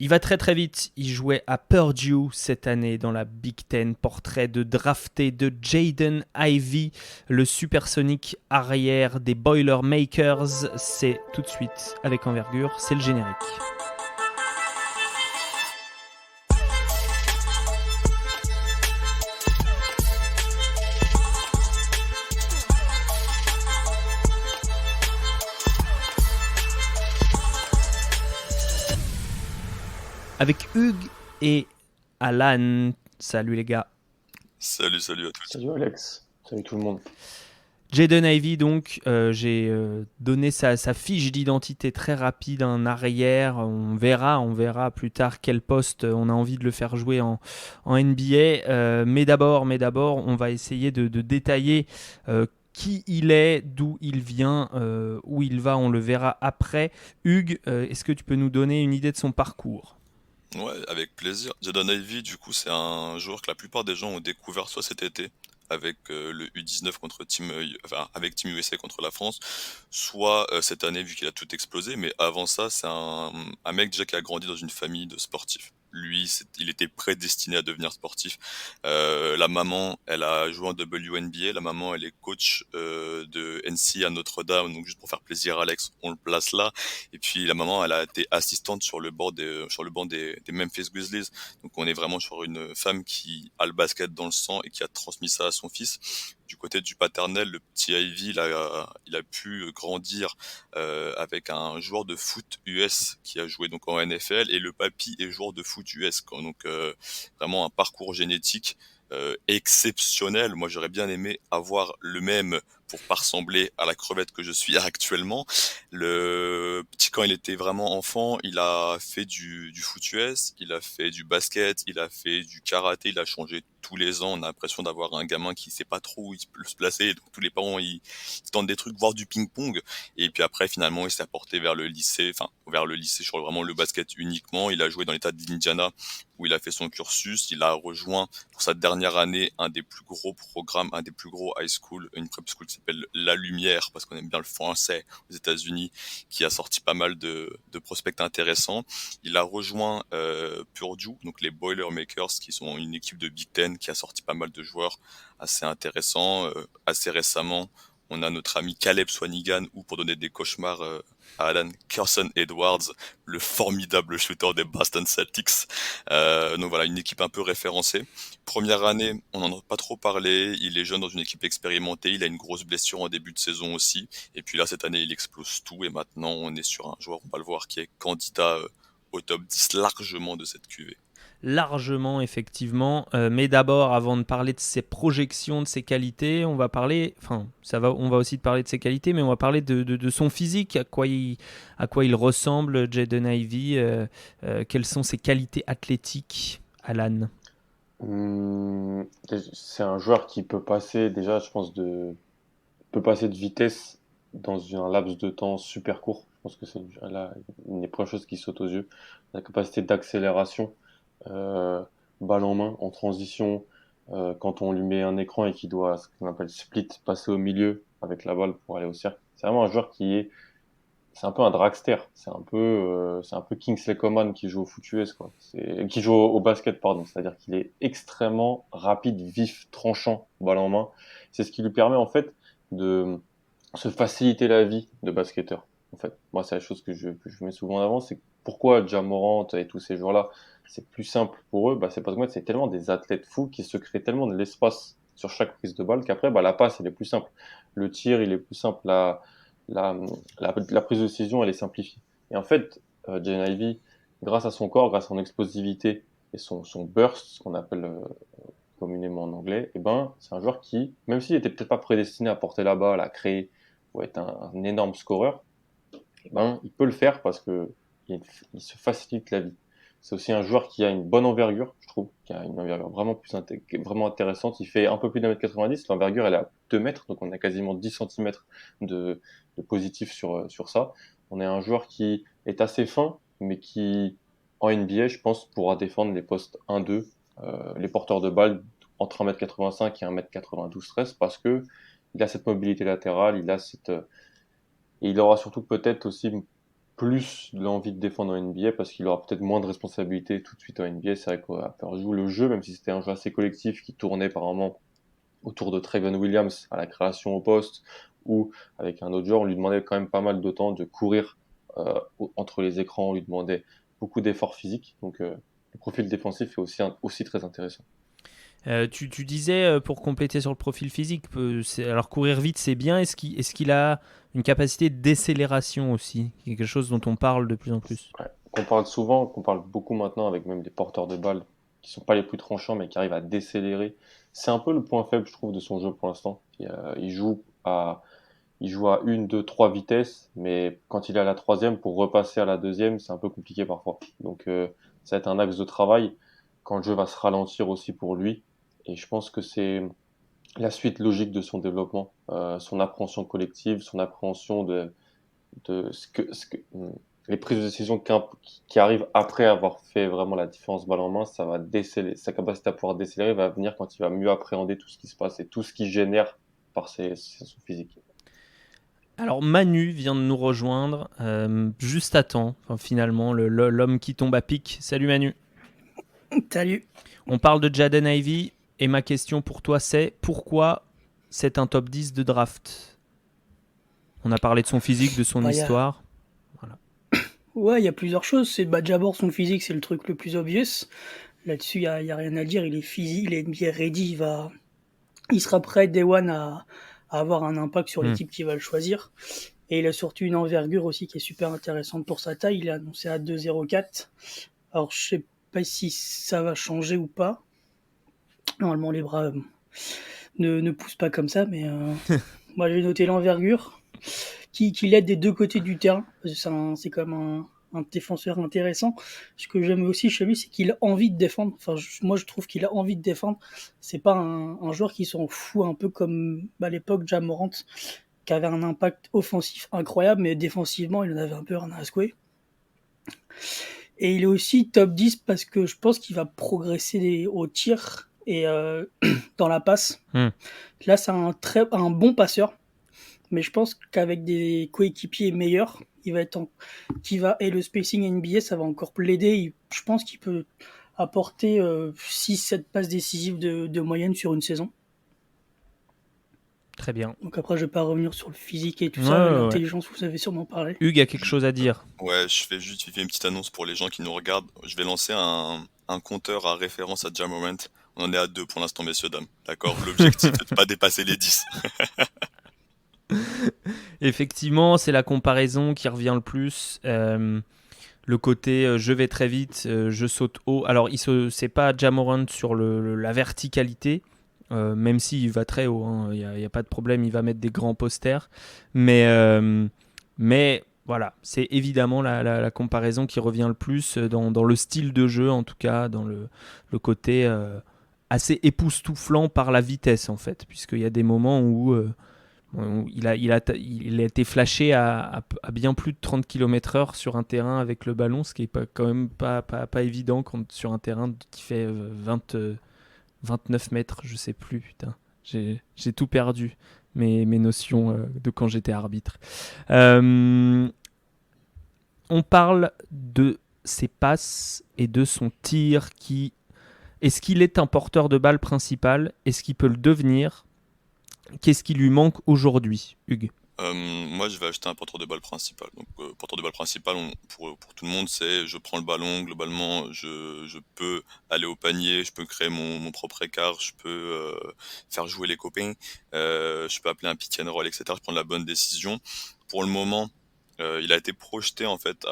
Il va très très vite, il jouait à Purdue cette année dans la Big Ten. Portrait de drafté de Jaden Ivey, le supersonique arrière des Boilermakers. C'est tout de suite avec envergure, c'est le générique. Avec Hugues et Alan. Salut les gars. Salut à tous. Salut Alex, salut tout le monde. Jaden Ivey, donc, j'ai donné sa fiche d'identité très rapide en arrière. On verra plus tard quel poste on a envie de le faire jouer en NBA. Mais d'abord, on va essayer de détailler qui il est, d'où il vient, où il va. On le verra après. Hugues, est-ce que tu peux nous donner une idée de son parcours ? Ouais, avec plaisir. Jaden Ivey, du coup, c'est un joueur que la plupart des gens ont découvert soit cet été avec le U19 avec Team USA contre la France, soit cette année vu qu'il a tout explosé. Mais avant ça, c'est un mec déjà qui a grandi dans une famille de sportifs. Lui, il était prédestiné à devenir sportif. La maman, elle a joué en WNBA. La maman, elle est coach de NC à Notre-Dame. Donc juste pour faire plaisir à Alex, on le place là. Et puis la maman, elle a été assistante sur le banc des Memphis Grizzlies. Donc on est vraiment sur une femme qui a le basket dans le sang et qui a transmis ça à son fils. Du côté du paternel, le petit Ivy, il a pu grandir avec un joueur de foot US qui a joué donc en NFL, et le papy est joueur de foot US, quoi. Donc vraiment un parcours génétique exceptionnel. Moi, j'aurais bien aimé avoir le même pour pas ressembler à la crevette que je suis actuellement. Le petit, quand il était vraiment enfant, il a fait du foot US, il a fait du basket, il a fait du karaté, il a changé tous les ans. On a l'impression d'avoir un gamin qui sait pas trop où il peut se placer. Donc tous les parents, ils tentent des trucs, voire du ping-pong. Et puis après, finalement, il s'est apporté vers le lycée sur vraiment le basket uniquement. Il a joué dans l'état de l'Indiana où il a fait son cursus. Il a rejoint pour sa dernière année un des plus gros programmes, un des plus gros high school, une prep school qui s'appelle La Lumière, parce qu'on aime bien le français aux États-Unis, qui a sorti pas mal de prospects intéressants. Il a rejoint Purdue, donc les Boilermakers, qui sont une équipe de Big Ten qui a sorti pas mal de joueurs assez intéressants. Assez récemment, on a notre ami Caleb Swanigan, ou pour donner des cauchemars à Alan, Carson Edwards, le formidable shooter des Boston Celtics. Donc voilà, une équipe un peu référencée. Première année, on n'en a pas trop parlé. Il est jeune dans une équipe expérimentée. Il a une grosse blessure en début de saison aussi. Et puis là, cette année, il explose tout. Et maintenant, on est sur un joueur, on va le voir, qui est candidat au top 10 largement de cette QV. Largement, effectivement. Mais d'abord, avant de parler de ses projections, de ses qualités, on va aussi parler de ses qualités, mais on va parler de son physique, à quoi il ressemble, Jaden Ivey. Quelles sont ses qualités athlétiques, Alan ? C'est un joueur qui peut passer, déjà, je pense, peut passer de vitesse dans un laps de temps super court. Je pense que c'est une des premières choses qui saute aux yeux. La capacité d'accélération, euh, balle en main, en transition, quand on lui met un écran et qu'il doit, ce qu'on appelle split, passer au milieu avec la balle pour aller au cercle. C'est vraiment un joueur c'est un peu un dragster. C'est un peu Kingsley Coman qui joue au foot US, quoi. Qui joue au basket, pardon. C'est-à-dire qu'il est extrêmement rapide, vif, tranchant, balle en main. C'est ce qui lui permet, en fait, de se faciliter la vie de basketteur. En fait, moi, c'est la chose que je mets souvent en avant. C'est pourquoi Ja Morant et tous ces joueurs-là, c'est plus simple pour eux. Bah, c'est parce que c'est tellement des athlètes fous qui se créent tellement de l'espace sur chaque prise de balle qu'après, bah, la passe, elle est plus simple. Le tir, il est plus simple. La, la prise de décision, elle est simplifiée. Et en fait, Jalen Ivey, grâce à son corps, grâce à son explosivité et son burst, ce qu'on appelle communément en anglais, eh ben, c'est un joueur qui, même s'il était peut-être pas prédestiné à porter la balle, à créer ou à être un énorme scoreur, eh ben, il peut le faire parce que il se facilite la vie. C'est aussi un joueur qui a une bonne envergure, je trouve, qui a une envergure vraiment intéressante. Il fait un peu plus d'1m90, l'envergure elle est à 2 mètres, donc on a quasiment 10 centimètres de positif sur ça. On est un joueur qui est assez fin, mais qui, en NBA, je pense, pourra défendre les postes 1-2, les porteurs de balles entre 1m85 et 1m92-13, parce que il a cette mobilité latérale, et il aura surtout peut-être aussi plus l'envie de défendre en NBA parce qu'il aura peut-être moins de responsabilités tout de suite en NBA. C'est vrai qu'on va faire jouer le jeu, même si c'était un jeu assez collectif qui tournait par moment autour de Treven Williams à la création au poste ou avec un autre joueur, on lui demandait quand même pas mal de temps de courir entre les écrans, on lui demandait beaucoup d'efforts physiques. Donc le profil défensif est aussi très intéressant. Tu disais, pour compléter sur le profil physique, alors courir vite c'est bien, est-ce qu'il a une capacité de décélération aussi, quelque chose dont on parle de plus en plus? Ouais. Qu'on parle beaucoup maintenant avec même des porteurs de balles qui sont pas les plus tranchants mais qui arrivent à décélérer. C'est un peu le point faible, je trouve, de son jeu pour l'instant. Il joue à une, deux, trois vitesses, mais quand il est à la troisième, pour repasser à la deuxième, c'est un peu compliqué parfois. Donc ça va être un axe de travail quand le jeu va se ralentir aussi pour lui. Et je pense que c'est la suite logique de son développement, son appréhension collective, son appréhension de les prises de décision qui arrivent après avoir fait vraiment la différence balle en main, ça va déceler, sa capacité à pouvoir décélérer va venir quand il va mieux appréhender tout ce qui se passe et tout ce qui génère par son physique. Alors Manu vient de nous rejoindre juste à temps, enfin, finalement, l'homme qui tombe à pic. Salut Manu. Salut. On parle de Jaden Ivey et ma question pour toi c'est pourquoi c'est un top 10 de draft? On a parlé de son physique, de son histoire. Ouais, il y a plusieurs choses. C'est d'abord son physique, c'est le truc le plus obvious. Là-dessus, il y a rien à dire. Il est physique, il est NBA ready. Il sera prêt day one à avoir un impact sur l'équipe qui va le choisir. Et il a surtout une envergure aussi qui est super intéressante pour sa taille. Il est annoncé à 2,04. Alors, je sais pas si ça va changer ou pas. Normalement, les bras ne poussent pas comme ça, mais moi, j'ai noté l'envergure qui l'aide des deux côtés du terrain. C'est comme un défenseur intéressant. Ce que j'aime aussi chez lui, c'est qu'il a envie de défendre. Enfin, moi, je trouve qu'il a envie de défendre. C'est pas un joueur qui s'en fout, un peu comme à l'époque Ja Morant, qui avait un impact offensif incroyable, mais défensivement, il en avait un peu rien à secouer. Et il est aussi top 10 parce que je pense qu'il va progresser au tir et dans la passe. Là, c'est un bon passeur. Mais je pense qu'avec des coéquipiers meilleurs, et le spacing NBA, ça va encore l'aider. Je pense qu'il peut apporter 6-7 passes décisives de moyenne sur une saison. Très bien. Donc après, je vais pas revenir sur le physique et tout ça, l'intelligence, vous avez sûrement parlé. Hugues a quelque chose à dire. Ouais, je fais juste une petite annonce pour les gens qui nous regardent. Je vais lancer un compteur à référence à Ja Morant. On en est à 2 pour l'instant, messieurs, dames. D'accord? L'objectif, c'est de pas dépasser les 10. Effectivement, c'est la comparaison qui revient le plus. Le côté je vais très vite, je saute haut. Alors, c'est pas Ja Morant sur la verticalité, même s'il va très haut. Il n'y a pas de problème, il va mettre des grands posters. Mais voilà, c'est évidemment la comparaison qui revient le plus dans le style de jeu, en tout cas, dans le côté assez époustouflant par la vitesse, en fait, puisqu'il y a des moments où il a été flashé à bien plus de 30 km/h sur un terrain avec le ballon, ce qui est quand même pas évident sur un terrain qui fait 29 mètres, je sais plus, putain. J'ai tout perdu, mes notions de quand j'étais arbitre. On parle de ses passes et de son tir Est-ce qu'il est un porteur de balle principal? Est-ce qu'il peut le devenir? Qu'est-ce qui lui manque aujourd'hui, Hugues? Moi, je vais acheter un porteur de balle principal. Donc, porteur de balle principal, pour tout le monde, c'est je prends le ballon, globalement, je peux aller au panier, je peux créer mon propre écart, je peux faire jouer les copains, je peux appeler un pick and roll, etc. Je prends la bonne décision. Pour le moment, il a été projeté en fait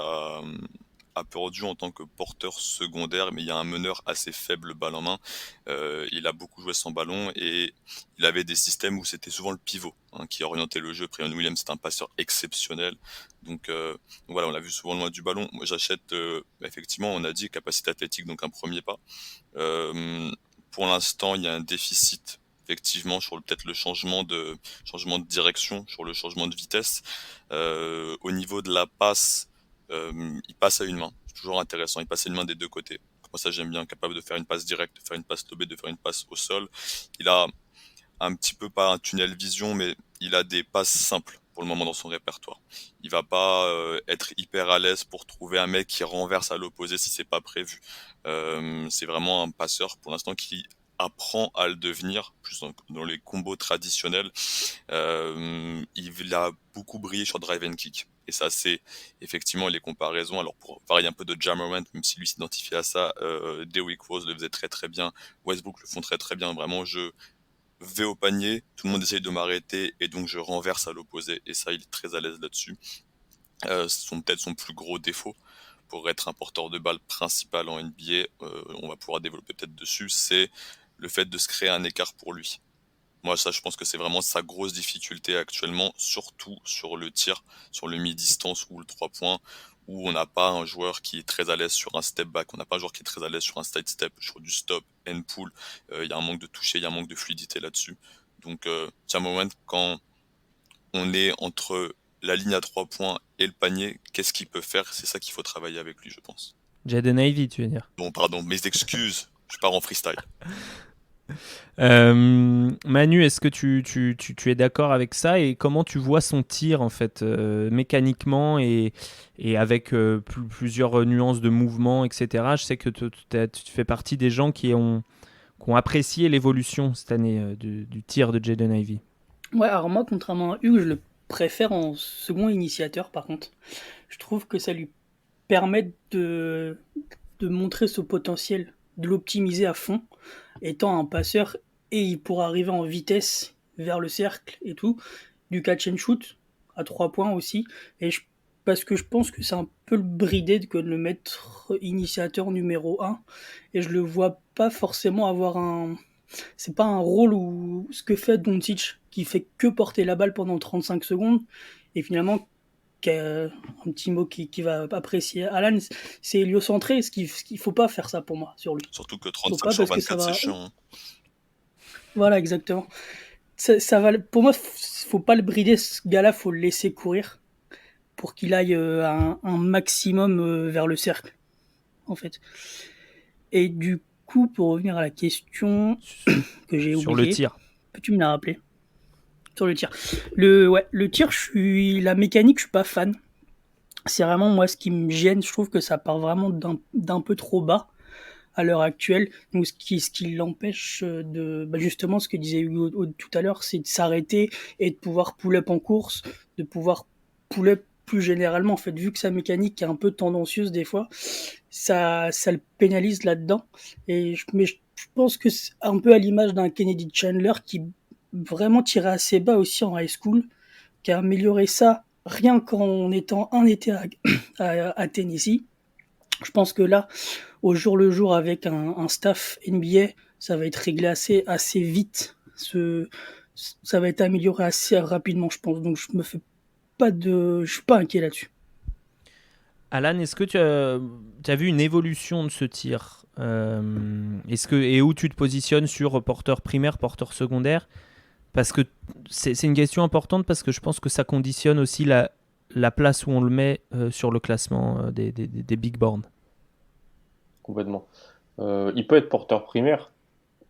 à Purdue en tant que porteur secondaire, mais il y a un meneur assez faible balle en main. Il a beaucoup joué sans ballon et il avait des systèmes où c'était souvent le pivot qui orientait le jeu. Treven Williams, c'est un passeur exceptionnel. Donc voilà, on l'a vu souvent loin du ballon. Moi, j'achète, effectivement, on a dit capacité athlétique, donc un premier pas. Pour l'instant, il y a un déficit effectivement sur peut-être le changement de direction, sur le changement de vitesse. Au niveau de la passe, il passe à une main. C'est toujours intéressant. Il passe à une main des deux côtés. Moi, ça, j'aime bien. Capable de faire une passe directe, de faire une passe lobée, de faire une passe au sol. Il a un petit peu pas un tunnel vision, mais il a des passes simples pour le moment dans son répertoire. Il va pas être hyper à l'aise pour trouver un mec qui renverse à l'opposé si c'est pas prévu. C'est vraiment un passeur pour l'instant qui apprend à le devenir, plus dans les combos traditionnels. Il a beaucoup brillé sur drive and kick. Et ça, c'est effectivement les comparaisons. Alors, pour varier un peu de Ja Morant, même si lui s'identifie à ça, Derrick Rose le faisait très très bien. Westbrook le font très très bien. Vraiment, je vais au panier, tout le monde essaye de m'arrêter, et donc je renverse à l'opposé. Et ça, il est très à l'aise là-dessus. C'est peut-être son plus gros défaut. Pour être un porteur de balle principal en NBA, on va pouvoir développer peut-être dessus, c'est le fait de se créer un écart pour lui. Moi, ça, je pense que c'est vraiment sa grosse difficulté actuellement, surtout sur le tir, sur le mi-distance ou le 3 points, où on n'a pas un joueur qui est très à l'aise sur un step back, on n'a pas un joueur qui est très à l'aise sur un side step, sur du stop, and pull. Il y a un manque de toucher, il y a un manque de fluidité là-dessus. Donc, c'est un moment quand on est entre la ligne à 3 points et le panier, qu'est-ce qu'il peut faire? C'est ça qu'il faut travailler avec lui, je pense. Jaden Ivey, tu veux dire. Bon, pardon, mes excuses, je pars en freestyle. Manu, est-ce que tu es d'accord avec ça et comment tu vois son tir en fait mécaniquement et avec plusieurs nuances de mouvement, etc. Je sais que tu fais partie des gens qui ont apprécié l'évolution cette année du tir de Jaden Ivey. Ouais, alors moi, contrairement à Hugues, je le préfère en second initiateur, par contre. Je trouve que ça lui permet de montrer ce potentiel, de l'optimiser à fond, étant un passeur, et il pourra arriver en vitesse vers le cercle et tout, du catch and shoot, à 3 points aussi, parce que je pense que c'est un peu le brider que de le mettre initiateur numéro 1, et je le vois pas forcément avoir un... C'est pas un rôle où ce que fait Doncic, qui fait que porter la balle pendant 35 secondes, et finalement, un petit mot qui va apprécier Alan, c'est héliocentré, ce qu'il faut pas faire ça pour moi sur lui. Surtout que Faut 35 pas sur parce que ça 24, c'est va... chiant. Hein. Voilà, exactement. Ça va... Pour moi, faut pas le brider, ce gars-là, faut le laisser courir pour qu'il aille un maximum vers le cercle, en fait. Et du coup, pour revenir à la question que j'ai Sur le oubliée, tir. peux-tu me la rappeler? Sur le tir. Le tir, la mécanique, je suis pas fan. C'est vraiment moi ce qui me gêne. Je trouve que ça part vraiment d'un peu trop bas à l'heure actuelle. Donc ce qui l'empêche de, justement, ce que disait Hugo tout à l'heure, c'est de s'arrêter et de pouvoir pull-up en course, de pouvoir pull-up plus généralement. En fait, vu que sa mécanique est un peu tendancieuse des fois, ça le pénalise là-dedans. Mais je pense que c'est un peu à l'image d'un Kennedy Chandler qui vraiment tirait assez bas aussi en high school, qui a amélioré ça rien qu'en étant un été à Tennessee. Je pense que là, au jour le jour, avec un staff NBA, ça va être réglé assez vite. Ça va être amélioré assez rapidement, je pense. Donc je suis pas inquiet là-dessus. Alan, est-ce que tu as vu une évolution de ce tir et où tu te positionnes sur porteur primaire, porteur secondaire? Parce que c'est une question importante parce que je pense que ça conditionne aussi la place où on le met sur le classement des big boards. Complètement. Il peut être porteur primaire,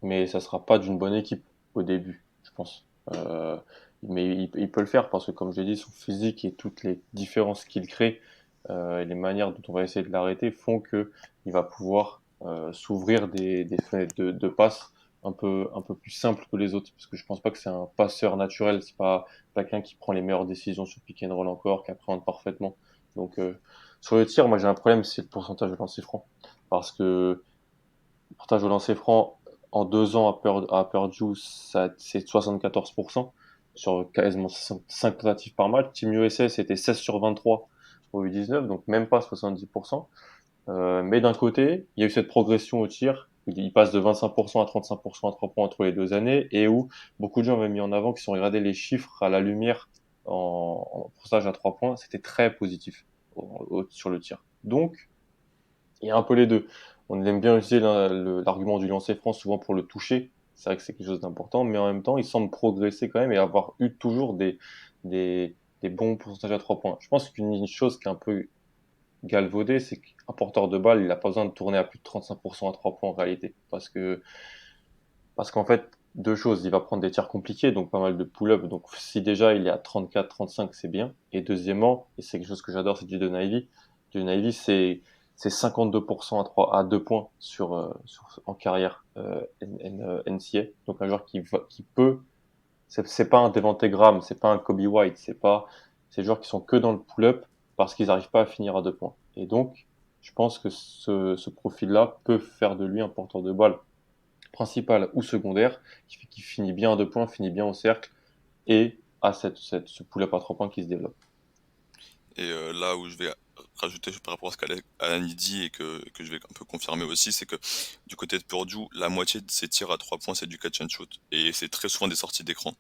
mais ça sera pas d'une bonne équipe au début, je pense. Mais il peut le faire parce que, comme j'ai dit, son physique et toutes les différences qu'il crée et les manières dont on va essayer de l'arrêter font que il va pouvoir s'ouvrir des fenêtres de passe un peu plus simples que les autres. Parce que je pense pas que c'est un passeur naturel. C'est pas quelqu'un qui prend les meilleures décisions sur pick and roll encore, qui appréhende parfaitement. Donc sur le tir, moi j'ai un problème, c'est le pourcentage de lancer franc. Parce que le pourcentage de lancer franc en 2 ans à Purdue, c'est 74% sur quasiment 5 tentatives par match. Team USA, c'était 16 sur 23 au U19, donc même pas 70%. Mais d'un côté, il y a eu cette progression au tir. Il passe de 25% à 35% à 3 points entre les 2 années, et où beaucoup de gens avaient mis en avant, qui sont regardés les chiffres à la lumière en pourcentage à 3 points, c'était très positif sur le tir. Donc, il y a un peu les deux. On aime bien utiliser l'argument du lancer franc souvent pour le toucher. C'est vrai que c'est quelque chose d'important, mais en même temps, il semble progresser quand même et avoir eu toujours des bons pourcentages à 3 points. Je pense qu'une chose qui est un peu galvaudée, c'est qu'un porteur de balle, il n'a pas besoin de tourner à plus de 35% à 3 points en réalité. Parce qu'en fait, deux choses. Il va prendre des tirs compliqués, donc pas mal de pull-up. Donc si déjà il est à 34-35, c'est bien. Et deuxièmement, et c'est quelque chose que j'adore, c'est Jaden Ivey. Jaden Ivey, c'est 52% à 2 points en carrière NCAA. Donc un joueur qui peut. C'est pas un Devonte Graham, c'est pas un Kobe White, c'est des joueurs qui sont que dans le pull-up parce qu'ils n'arrivent pas à finir à 2 points. Et donc, je pense que ce profil-là peut faire de lui un porteur de balle principal ou secondaire, qui finit bien à 2 points, finit bien au cercle, et à ce pull-up à 3 points qui se développe. Et là où je vais rajouter par rapport à ce qu'Alan dit et que je vais un peu confirmer aussi, c'est que du côté de Purdue, la moitié de ses tirs à 3 points, c'est du catch and shoot. Et c'est très souvent des sorties d'écran.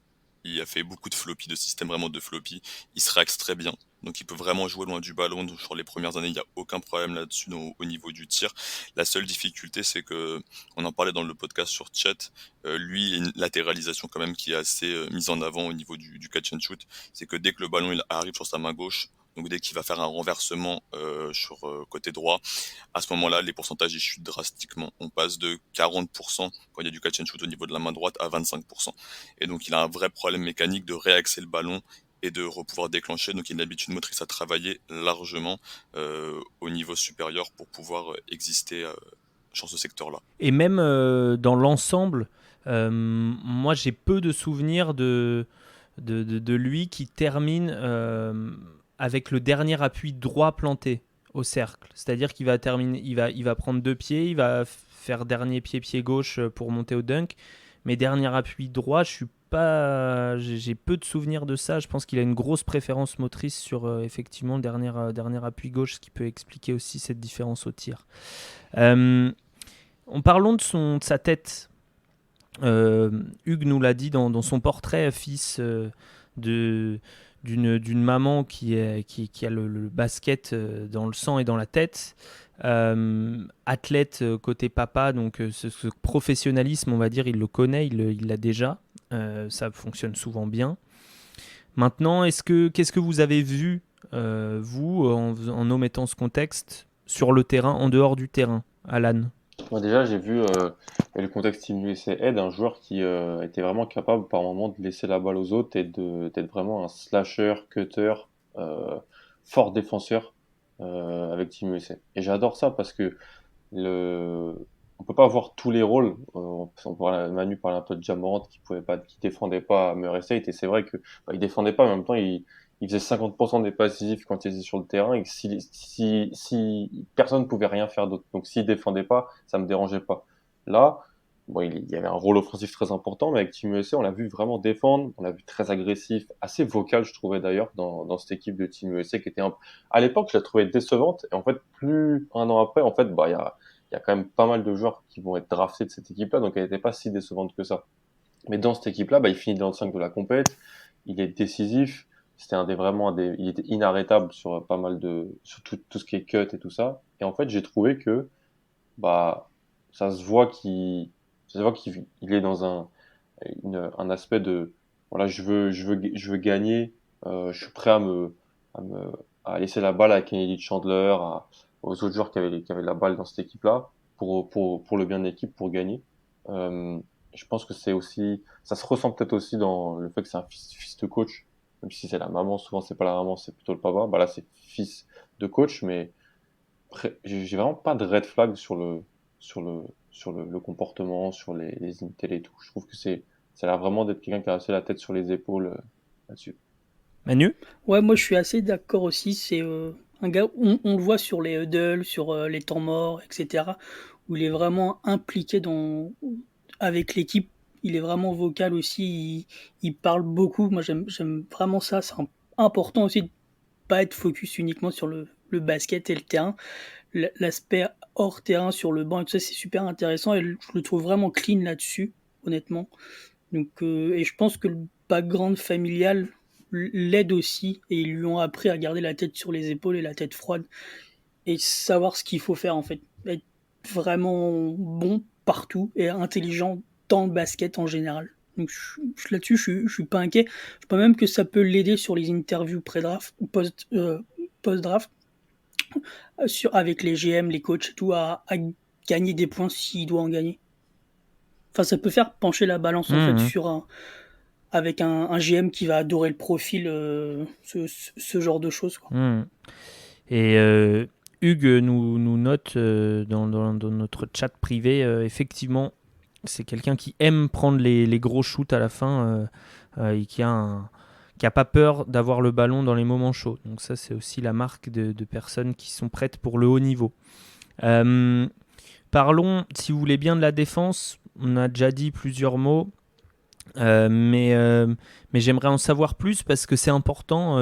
Il a fait beaucoup de floppy, de systèmes vraiment de floppy. Il se réaxe très bien. Donc il peut vraiment jouer loin du ballon. Donc, sur les premières années, il n'y a aucun problème là-dessus au niveau du tir. La seule difficulté, c'est que, on en parlait dans le podcast sur Chat, lui, il a une latéralisation quand même qui est assez mise en avant au niveau du catch and shoot. C'est que dès que le ballon il arrive sur sa main gauche, donc dès qu'il va faire un renversement sur côté droit, à ce moment-là, les pourcentages ils chutent drastiquement. On passe de 40% quand il y a du catch and shoot au niveau de la main droite à 25%. Et donc il a un vrai problème mécanique de réaxer le ballon et de pouvoir déclencher. Donc il a une habitude motrice à travailler largement au niveau supérieur pour pouvoir exister sur ce secteur-là. Et même dans l'ensemble, moi j'ai peu de souvenirs de lui qui termine avec le dernier appui droit planté au cercle. C'est-à-dire qu'il va terminer, il va prendre 2 pieds, il va faire dernier pied gauche pour monter au dunk, mais dernier appui droit, j'ai peu de souvenirs de ça. Je pense qu'il a une grosse préférence motrice sur effectivement le dernier appui gauche, ce qui peut expliquer aussi cette différence au tir. Parlons de sa tête. Hugues nous l'a dit dans son portrait, fils d'une maman qui a le basket dans le sang et dans la tête, athlète côté papa, donc ce professionnalisme, on va dire, il le connaît, il l'a déjà, ça fonctionne souvent bien. Maintenant, qu'est-ce que vous avez vu, vous, en omettant ce contexte, sur le terrain, en dehors du terrain, Alan? Moi déjà, j'ai vu le contexte Team USA aide un joueur qui était vraiment capable par moment de laisser la balle aux autres et d'être vraiment un slasher, cutter, euh, fort défenseur avec Team USA. Et j'adore ça parce que on peut pas avoir tous les rôles. Manu parlait un peu de Ja Morant qui défendait pas à Murray State, et c'est vrai que il défendait pas, mais en même temps il faisait 50% des passes décisives quand il était sur le terrain, et si personne ne pouvait rien faire d'autre. Donc s'il défendait pas, ça me dérangeait pas. Là, bon, il y avait un rôle offensif très important, mais avec Team USA, on l'a vu vraiment défendre, on l'a vu très agressif, assez vocal, je trouvais d'ailleurs, dans cette équipe de Team USA qui était à l'époque, je la trouvais décevante, et en fait, plus un an après, en fait, il y a quand même pas mal de joueurs qui vont être draftés de cette équipe-là, donc elle n'était pas si décevante que ça. Mais dans cette équipe-là, il finit dans le 5 de la compète, il est décisif, il était inarrêtable sur sur tout ce qui est cut et tout ça. Et en fait, j'ai trouvé que, bah, ça se voit qu'il est dans un aspect de, voilà, je veux gagner, je suis prêt à me, à laisser la balle à Kennedy Chandler, aux autres joueurs qui avaient la balle dans cette équipe-là, pour le bien de l'équipe, pour gagner. Euh, je pense que ça se ressent peut-être aussi dans le fait que c'est un fils de coach, même si c'est la maman, souvent c'est pas la maman, c'est plutôt le papa. Bah là, c'est fils de coach, mais j'ai vraiment pas de red flag sur le comportement, sur les intel et tout. Je trouve que ça a l'air vraiment d'être quelqu'un qui a assez la tête sur les épaules là-dessus. Manu? Ouais, moi je suis assez d'accord aussi. C'est un gars, on le voit sur les huddles, sur les temps morts, etc., où il est vraiment impliqué avec l'équipe. Il est vraiment vocal aussi. Il parle beaucoup. Moi j'aime vraiment ça. C'est important aussi de pas être focus uniquement sur le basket et le terrain. L'aspect hors terrain sur le banc et tout ça, c'est super intéressant, et je le trouve vraiment clean là-dessus, honnêtement. Donc, et je pense que le background familial l'aide aussi, et ils lui ont appris à garder la tête sur les épaules et la tête froide et savoir ce qu'il faut faire en fait. Être vraiment bon partout et intelligent dans le basket en général. Donc là-dessus, je suis pas inquiet. Je pense même que ça peut l'aider sur les interviews pré-draft ou post-draft, avec les GM, les coachs et tout, à gagner des points s'il doit en gagner. Enfin, ça peut faire pencher la balance en fait Mhm. sur avec un GM qui va adorer le profil, ce genre de choses, quoi. Mhm. Et Hugues nous note dans notre chat privé, effectivement, c'est quelqu'un qui aime prendre les gros shoots à la fin et qui a pas peur d'avoir le ballon dans les moments chauds. Donc ça, c'est aussi la marque de personnes qui sont prêtes pour le haut niveau. Euh, Parlons, si vous voulez bien, de la défense. On a déjà dit plusieurs mots. Euh, mais, euh, mais j'aimerais en savoir plus parce que c'est important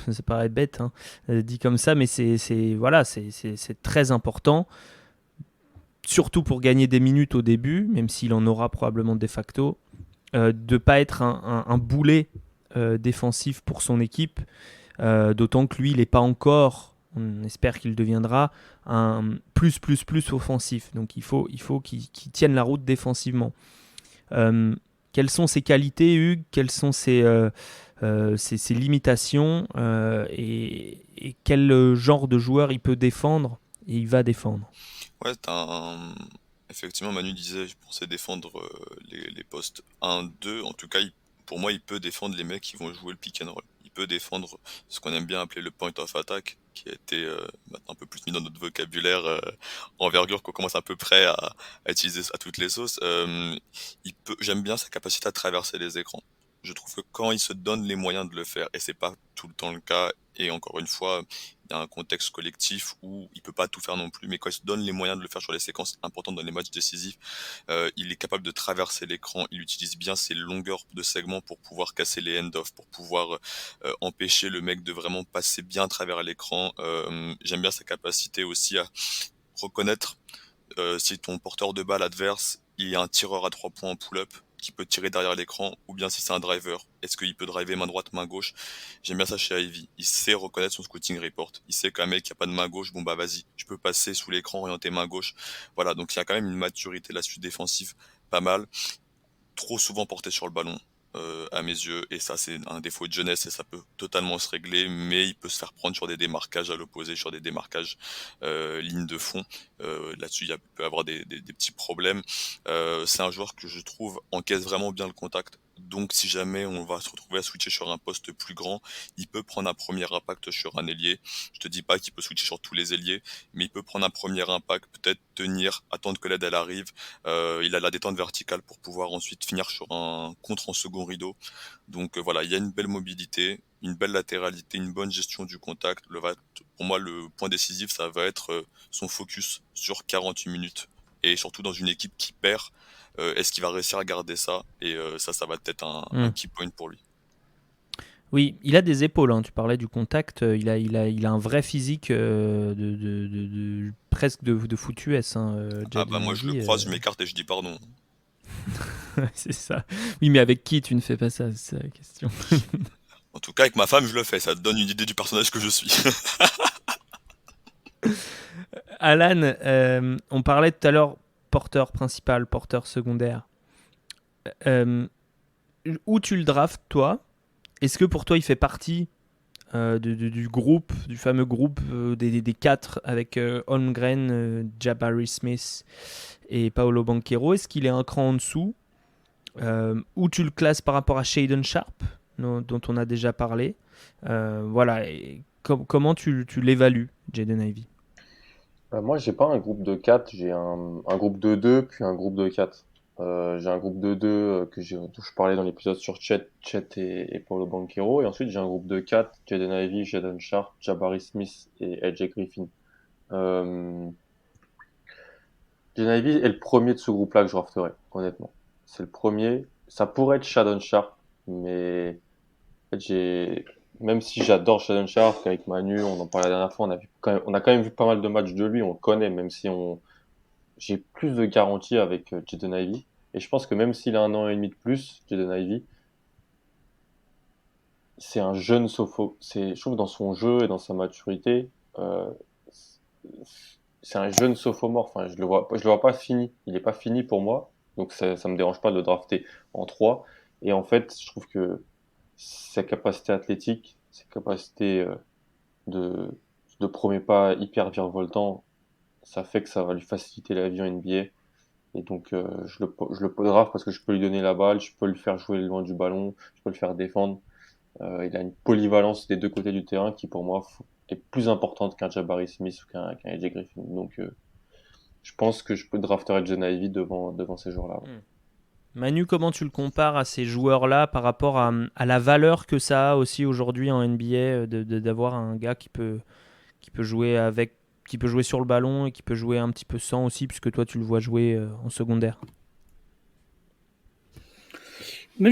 ça paraît bête hein, dit comme ça, mais voilà, c'est très important, surtout pour gagner des minutes au début, même s'il en aura probablement de facto, de ne pas être un boulet défensif pour son équipe, d'autant que lui, il n'est pas encore, on espère qu'il deviendra, un plus offensif. Donc il faut qu'il tienne la route défensivement. Euh, Quelles sont ses qualités, Hugues? Quelles sont ses limitations et quel genre de joueur il peut défendre et il va défendre? Ouais, effectivement, Manu disait, je pensais défendre les postes 1-2. En tout cas, pour moi, il peut défendre les mecs qui vont jouer le pick and roll. Il peut défendre ce qu'on aime bien appeler le point of attack, qui a été maintenant un peu plus mis dans notre vocabulaire envergure qu'on commence à peu près à utiliser à toutes les sauces. J'aime bien sa capacité à traverser les écrans. Je trouve que quand il se donne les moyens de le faire, et c'est pas tout le temps le cas, et encore une fois, il y a un contexte collectif où il peut pas tout faire non plus, mais quand il se donne les moyens de le faire sur les séquences importantes dans les matchs décisifs, il est capable de traverser l'écran, il utilise bien ses longueurs de segments pour pouvoir casser les end-off, pour pouvoir empêcher le mec de vraiment passer bien à travers l'écran. J'aime bien sa capacité aussi à reconnaître si ton porteur de balle adverse il y a un tireur à 3 points en pull-up qui peut tirer derrière l'écran, ou bien si c'est un driver, est-ce qu'il peut driver main droite, main gauche? J'aime bien ça chez Ivy. Il sait reconnaître son scouting report. Il sait qu'un mec qui a pas de main gauche, bon bah vas-y, je peux passer sous l'écran, orienter main gauche. Voilà, donc il y a quand même une maturité là-dessus défensive pas mal, trop souvent porté sur le ballon. À mes yeux, et ça c'est un défaut de jeunesse et ça peut totalement se régler, mais il peut se faire prendre sur des démarquages à l'opposé, sur des démarquages ligne de fond. Là-dessus il peut y avoir des petits problèmes. C'est un joueur que je trouve encaisse vraiment bien le contact, donc si jamais on va se retrouver à switcher sur un poste plus grand, il peut prendre un premier impact sur un ailier. Je te dis pas qu'il peut switcher sur tous les ailiers, mais il peut prendre un premier impact, peut-être tenir, attendre que l'aide elle arrive. Il a la détente verticale pour pouvoir ensuite finir sur un contre en second rideau. Donc voilà, il y a une belle mobilité, une belle latéralité, une bonne gestion du contact. Pour moi, le point décisif, ça va être son focus sur 48 minutes. Et surtout dans une équipe qui perd, est-ce qu'il va réussir à garder ça? Et ça va être un Hmm. key point pour lui. Oui, il a des épaules, hein. Tu parlais du contact, il a un vrai physique presque de foot US, hein, Ah bah Jaden moi je le Ivey. croise, je m'écarte et je dis pardon. C'est ça. Oui, mais avec qui tu ne fais pas ça? C'est ça la question. En tout cas, avec ma femme, je le fais. Ça te donne une idée du personnage que je suis. Alan, on parlait tout à l'heure porteur principal, porteur secondaire. Euh, Où tu le draftes, toi? Est-ce que pour toi, il fait partie du groupe, du fameux groupe des quatre avec Holmgren, Jabari Smith et Paolo Banchero? Est-ce qu'il est un cran en dessous? Où tu le classes par rapport à Shaden Sharp, dont on a déjà parlé? Voilà. Et comment tu l'évalues, Jaden Ivey? Moi, j'ai pas un groupe de 4, j'ai un groupe de 2 puis un groupe de 4. J'ai un groupe de 2 dont je parlais dans l'épisode sur Chet et Paulo Banchero. Et ensuite, j'ai un groupe de 4, Jaden Ivey, Shaedon Sharpe, Jabari Smith et AJ Griffin. Euh, Jaden Ivey est le premier de ce groupe-là que je drafterai, honnêtement. C'est le premier. Ça pourrait être Shaedon Sharpe, mais en fait, même si j'adore Shaedon Sharpe, avec Manu, on en parlait la dernière fois, on a quand même vu pas mal de matchs de lui, on le connaît, même si j'ai plus de garanties avec Jaden Ivey. Et je pense que même s'il a 1 an et demi de plus, Jaden Ivey, c'est un jeune sopho. Je trouve dans son jeu et dans sa maturité, euh, c'est un jeune sophomore. Enfin, je le vois pas fini. Il est pas fini pour moi. Donc ça me dérange pas de le drafter en 3. Et en fait, je trouve que sa capacité athlétique, sa capacité de, de premier pas hyper virevoltant, ça fait que ça va lui faciliter la vie en NBA. Et donc, je le draft parce que je peux lui donner la balle, je peux le faire jouer loin du ballon, je peux le faire défendre. Il a une polyvalence des deux côtés du terrain qui, pour moi, est plus importante qu'un Jabari Smith ou qu'un AJ Griffin. Donc, je pense que je peux drafter John Ivy devant ces joueurs-là. Ouais. Manu, comment tu le compares à ces joueurs-là par rapport à la valeur que ça a aussi aujourd'hui en NBA d'avoir un gars qui peut jouer avec, qui peut jouer sur le ballon et qui peut jouer un petit peu sans aussi, puisque toi tu le vois jouer en secondaire. Mais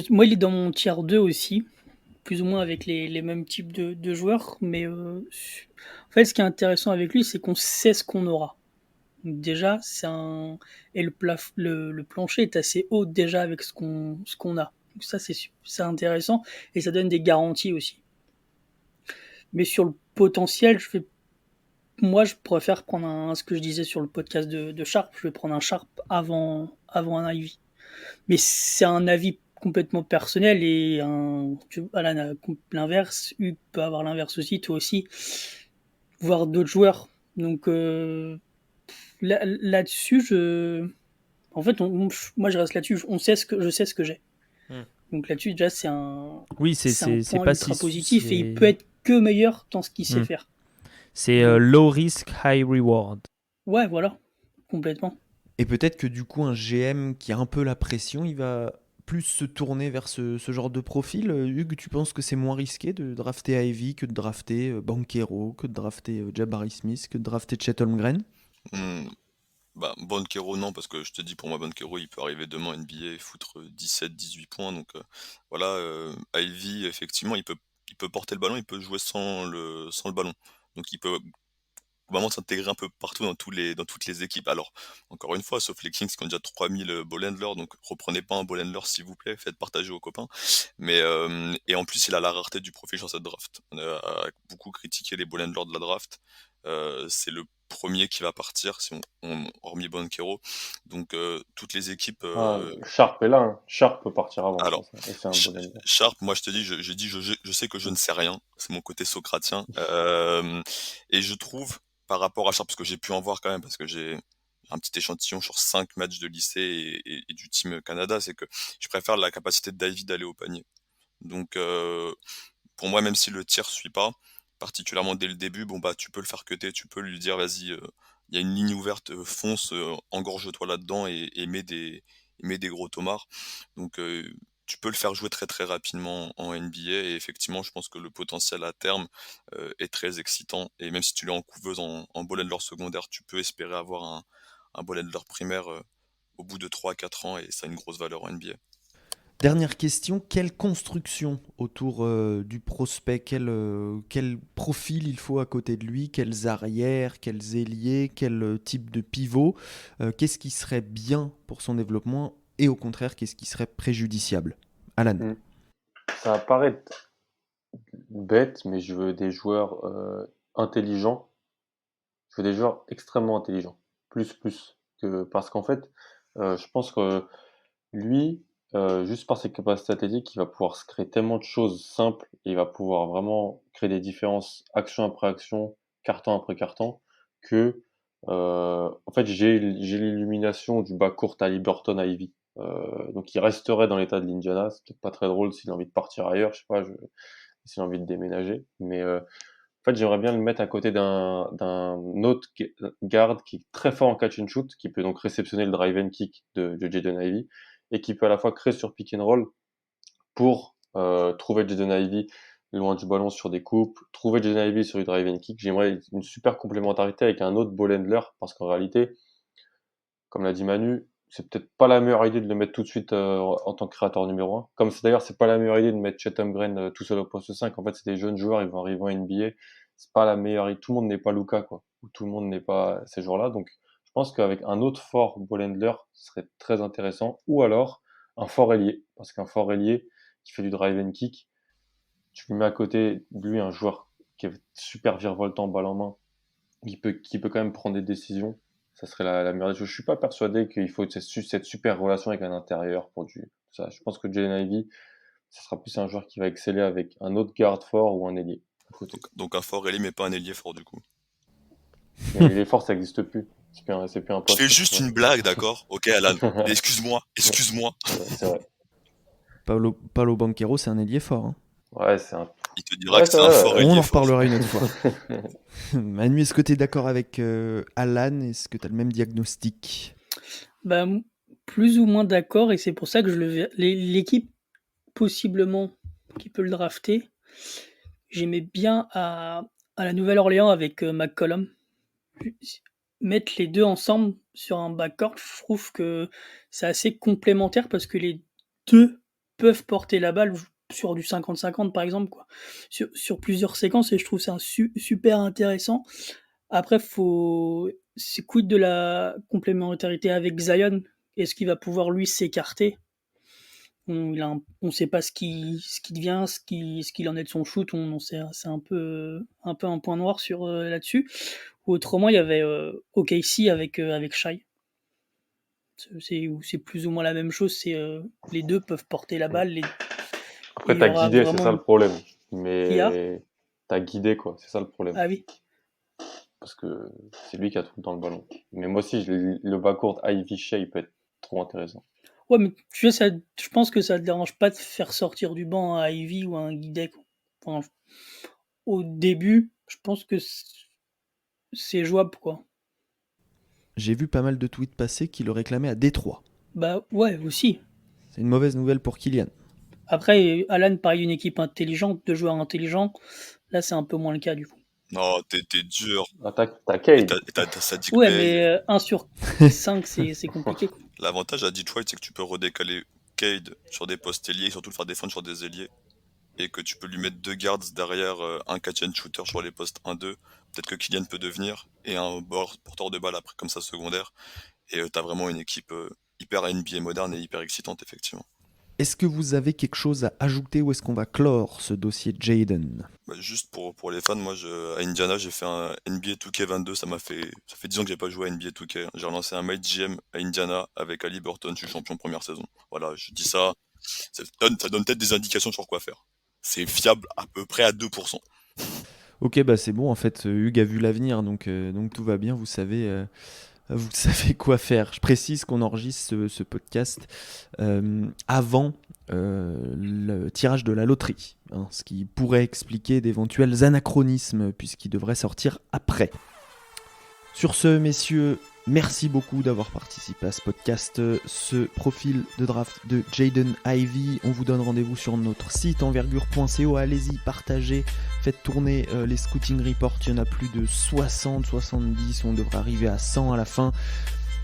moi, il est dans mon tier 2 aussi, plus ou moins avec les mêmes types de joueurs. Mais en fait, ce qui est intéressant avec lui, c'est qu'on sait ce qu'on aura. Donc déjà, et le plancher est assez haut déjà avec ce qu'on a. Donc ça, c'est intéressant et ça donne des garanties aussi. Mais sur le potentiel, moi, je préfère prendre ce que je disais sur le podcast de Sharp. Je vais prendre un Sharp avant un Ivy. Mais c'est un avis complètement personnel et Alan a l'inverse. Hugues peut avoir l'inverse aussi, toi aussi, voir d'autres joueurs. Donc là-dessus, en fait, moi je reste là-dessus. Je sais ce que j'ai. Donc là-dessus, déjà, Oui, c'est un c'est point pas ultra si. positif et il peut être que meilleur dans ce qu'il sait faire. C'est low risk, high reward. Ouais, voilà, complètement. Et peut-être que du coup, un GM qui a un peu la pression, il va plus se tourner vers ce genre de profil. Hugues, tu penses que c'est moins risqué de drafter Ivy que de drafter Banchero, que de drafter Jabari Smith, que de drafter Chet Holmgren? Hmm, Bah, Banchero, non, parce que je te dis, pour moi, Banchero, il peut arriver demain en NBA et foutre 17-18 points. Donc voilà, Ivy, effectivement, il peut porter le ballon, il peut jouer sans le ballon. Donc il peut vraiment s'intégrer un peu partout dans toutes les équipes. Alors, encore une fois, sauf les Kings qui ont déjà 3000 ball handlers, donc reprenez pas un ball handler s'il vous plaît, faites partager aux copains. Mais, et en plus, il a la rareté du profil sur cette draft. On a beaucoup critiqué les ball handlers de la draft. C'est le premier qui va partir, si hormis Banchero. Donc, toutes les équipes. Sharp est là. Hein. Sharp peut partir avant, je Alors, pense. Et c'est un bon ender. Sharp, moi je te dis, je sais que je ne sais rien. C'est mon côté socratien. Et je trouve, par rapport à Sharp, parce que j'ai pu en voir quand même, parce que j'ai un petit échantillon sur 5 matchs de lycée et du Team Canada, c'est que je préfère la capacité de David d'aller au panier. Donc, pour moi, même si le tir suit pas, particulièrement dès le début, bon bah tu peux le faire cutter, tu peux lui dire vas-y, il y a une ligne ouverte, fonce, engorge-toi là-dedans et mets des gros tomards. Donc tu peux le faire jouer très très rapidement en NBA et effectivement je pense que le potentiel à terme est très excitant et même si tu l'as en couveuse en ball handler secondaire, tu peux espérer avoir un ball handler primaire au bout de 3 4 ans et ça a une grosse valeur en NBA. Dernière question, quelle construction autour du prospect, quel profil il faut à côté de lui, quels arrières, quels ailiers, quel type de pivot, qu'est-ce qui serait bien pour son développement et au contraire, qu'est-ce qui serait préjudiciable? Alan. Ça va paraître bête, mais je veux des joueurs intelligents. Je veux des joueurs extrêmement intelligents. Plus. Parce qu'en fait, je pense que lui, juste par ses capacités athlétiques, il va pouvoir se créer tellement de choses simples et il va pouvoir vraiment créer des différences action après action, carton après carton, que en fait j'ai l'illumination du bas court à Liberton à Ivy. Donc il resterait dans l'état de l'Indiana. C'est peut-être pas très drôle s'il a envie de partir ailleurs, je sais pas, s'il a envie de déménager. Mais en fait, j'aimerais bien le mettre à côté d'un autre garde qui est très fort en catch and shoot, qui peut donc réceptionner le drive and kick de Jaden Ivey et qui peut à la fois créer sur pick and roll pour trouver Jaden Ivey loin du ballon sur des coupes, trouver Jaden Ivey sur du drive and kick. J'aimerais une super complémentarité avec un autre ball handler parce qu'en réalité, comme l'a dit Manu, c'est peut-être pas la meilleure idée de le mettre tout de suite en tant que créateur numéro 1. Comme d'ailleurs, c'est pas la meilleure idée de mettre Chet Holmgren tout seul au poste 5. En fait, c'est des jeunes joueurs, ils vont arriver en NBA. C'est pas la meilleure idée. Tout le monde n'est pas Luka, quoi. Ou tout le monde n'est pas ces joueurs-là. Donc, je pense qu'avec un autre fort ball handler, ce serait très intéressant. Ou alors, un fort ailier. Parce qu'un fort ailier qui fait du drive and kick, tu lui mets à côté de lui un joueur qui est super virevoltant, balle en main, qui peut quand même prendre des décisions. Ça serait la meilleure des choses. Je suis pas persuadé qu'il faut cette super relation avec un intérieur pour ça. Je pense que Jalen Ivey, ça sera plus un joueur qui va exceller avec un autre garde fort ou un ailier à côté. Donc un fort ailier mais pas un ailier fort du coup. Mais les forces, ça n'existe plus. C'est plus un Je poste. fais juste une blague, d'accord? Ok, Alan. Mais excuse-moi. C'est vrai. Paolo Banchero, c'est un ailier fort, hein. Ouais, c'est un. Il te dira Ouais, que c'est c'est un vrai, fort ouais. On ailier en fort. reparlera une autre fois. Manu, est-ce que tu es d'accord avec Alan? Est-ce que tu as le même diagnostic? Bah, plus ou moins d'accord, et c'est pour ça que l'équipe possiblement qui peut le drafter, j'aimais bien à la Nouvelle-Orléans avec McCollum. Mettre les deux ensemble sur un backcourt, je trouve que c'est assez complémentaire parce que les deux peuvent porter la balle sur du 50-50 par exemple, quoi. Sur plusieurs séquences, et je trouve ça super intéressant. Après, c'est quid de la complémentarité avec Zion? Est-ce qu'il va pouvoir lui s'écarter? On sait pas ce qui devient, ce qu'il en est de son shoot. C'est un peu un point noir sur là-dessus. Ou autrement, il y avait OKC avec Shai. C'est plus ou moins la même chose. Les deux peuvent porter la balle. Après, Il y t'as aura guidé, c'est vraiment ça le problème. Qui a? Mais t'as guidé, quoi. C'est ça le problème. Ah oui. Parce que c'est lui qui a tout le temps le ballon. Mais moi aussi, le backcourt Ivy Shea peut être trop intéressant. Ouais, mais tu vois, je pense que ça te dérange pas de faire sortir du banc un Ivy ou un Guidec. Enfin, au début, je pense que c'est jouable, quoi. J'ai vu pas mal de tweets passer qui le réclamaient à Détroit. Bah ouais, aussi. C'est une mauvaise nouvelle pour Kylian. Après, Alan parle d'une équipe intelligente, de joueurs intelligents. Là, c'est un peu moins le cas, du coup. Non, t'es dur. Ah, t'as Et Cade. t'as Sadiq Ouais, Bey. mais 1 sur 5, c'est compliqué, quoi. L'avantage à Detroit, c'est que tu peux redécaler Cade sur des postes ailiers et surtout le faire défendre sur des ailiers. Et que tu peux lui mettre deux guards derrière un catch and shooter sur les postes 1-2. Peut-être que Kylian peut devenir. Et un porteur de balle après comme ça secondaire. Et t'as vraiment une équipe hyper NBA moderne et hyper excitante, effectivement. Est-ce que vous avez quelque chose à ajouter ou est-ce qu'on va clore ce dossier Jaden? Bah, juste pour les fans, moi à Indiana j'ai fait un NBA 2K22, ça fait 10 ans que j'ai pas joué à NBA 2K. J'ai relancé un MyGM à Indiana avec Ali Burton, je suis champion première saison. Voilà, je dis ça, ça donne peut-être des indications sur quoi faire. C'est fiable à peu près à 2%. Ok, bah c'est bon, en fait, Hugues a vu l'avenir, donc tout va bien, vous savez quoi faire. Je précise qu'on enregistre ce podcast avant le tirage de la loterie, hein, ce qui pourrait expliquer d'éventuels anachronismes, puisqu'il devrait sortir après. Sur ce, messieurs, merci beaucoup d'avoir participé à ce podcast. Ce profil de draft de Jaden Ivey, on vous donne rendez-vous sur notre site envergure.co. Allez-y, partagez, faites tourner les scouting reports. Il y en a plus de 60, 70, on devrait arriver à 100 à la fin.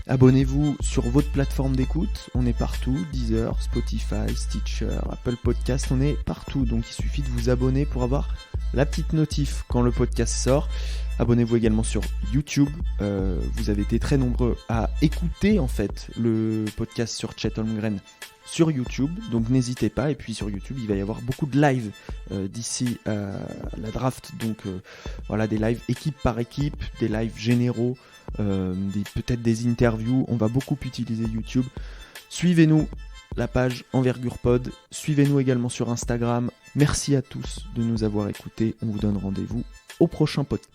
Abonnez-vous sur votre plateforme d'écoute, on est partout, Deezer, Spotify, Stitcher, Apple Podcast, on est partout. Donc il suffit de vous abonner pour avoir la petite notif quand le podcast sort. Abonnez-vous également sur YouTube. Vous avez été très nombreux à écouter en fait le podcast sur Chet Holmgren sur YouTube, donc n'hésitez pas. Et puis sur YouTube, il va y avoir beaucoup de live d'ici la draft. Donc voilà, des lives équipe par équipe, des lives généraux, peut-être des interviews. On va beaucoup utiliser YouTube. Suivez-nous, la page Envergure Pod. Suivez-nous également sur Instagram. Merci à tous de nous avoir écoutés. On vous donne rendez-vous au prochain podcast.